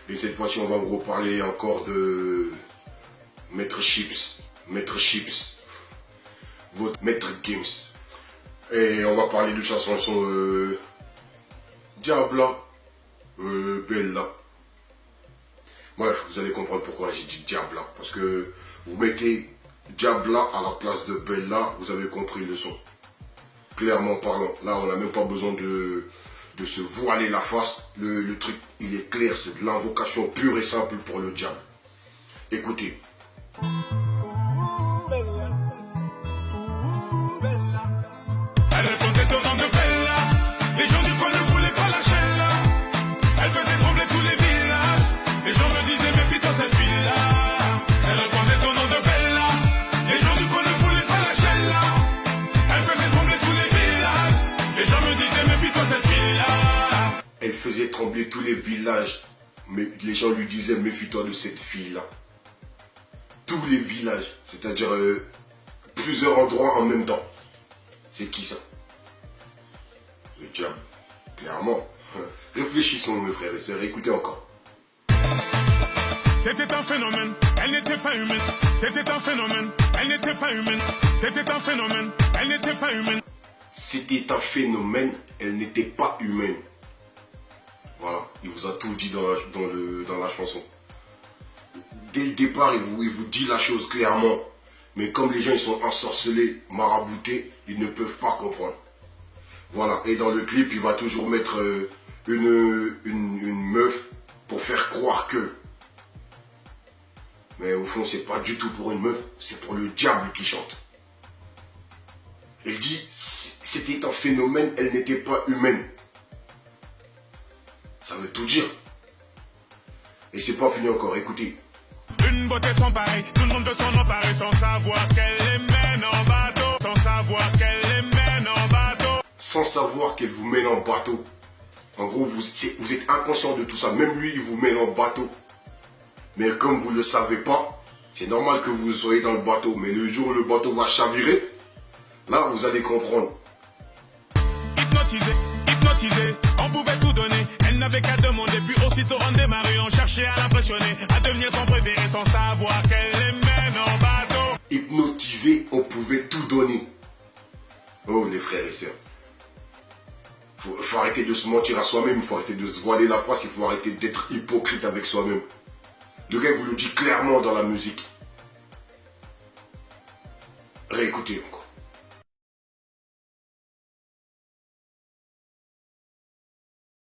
Et cette fois-ci, on va vous reparler encore de Maître Chips. Maître Chips. Votre Maître Games. Et on va parler de sa chanson Diabla. Bella. Bref, vous allez comprendre pourquoi j'ai dit Diabla. Parce que vous mettez Diabla à la place de Bella, vous avez compris le son. Clairement parlant. Là, on n'a même pas besoin de se voiler la face. Le truc, il est clair. C'est de l'invocation pure et simple pour le diable. Écoutez. Elle répondait au nom de Bella. Les gens du coin ne voulaient pas lâcher là. Elle faisait trembler tous les villages. Les gens me disaient méfie-toi cette fille-là. Elle répondait au nom de Bella. Les gens du coin ne voulaient pas lâcher là. Elle faisait trembler tous les villages. Les gens me disaient méfie-toi cette fille-là. Elle faisait trembler tous les villages. Mais les gens lui disaient méfie-toi de cette fille-là. Tous les villages. C'est-à-dire plusieurs endroits en même temps. C'est qui ça? Le diable. Clairement. Réfléchissons mes frères et sœurs. Écoutez encore. C'était un phénomène, elle n'était pas humaine. C'était un phénomène, elle n'était pas humaine. C'était un phénomène, elle n'était pas humaine. C'était un phénomène, elle n'était pas humaine. Voilà, il vous a tout dit dans la chanson. Dès le départ, il vous dit la chose clairement. Mais comme les gens ils sont ensorcelés, maraboutés, ils ne peuvent pas comprendre. Voilà, et dans le clip, il va toujours mettre une meuf pour faire croire que. Mais au fond, c'est pas du tout pour une meuf, c'est pour le diable qui chante. Il dit, c'était un phénomène, elle n'était pas humaine. Ça veut tout dire. Et c'est pas fini encore, écoutez. Une beauté sans pareil, tout le monde veut s'en emparer sans savoir qu'elle les mène en bateau. Sans savoir qu'elle les mène en bateau. Sans savoir qu'elle vous mène en bateau. En gros, vous êtes inconscient de tout ça. Même lui, il vous mène en bateau. Mais comme vous ne le savez pas, c'est normal que vous soyez dans le bateau. Mais le jour où le bateau va chavirer, là, vous allez comprendre. Hypnotisé, hypnotisé, on pouvait tout donner. Elle n'avait qu'à demander, puis aussitôt on démarrait. On cherchait à l'impressionner, à devenir son préféré sans savoir qu'elle les mène en bateau. Hypnotisé, on pouvait tout donner. Oh, les frères et sœurs. Faut arrêter de se mentir à soi-même, il faut arrêter de se voiler la face, il faut arrêter d'être hypocrite avec soi-même. Le gars vous le dit clairement dans la musique. Réécoutez encore.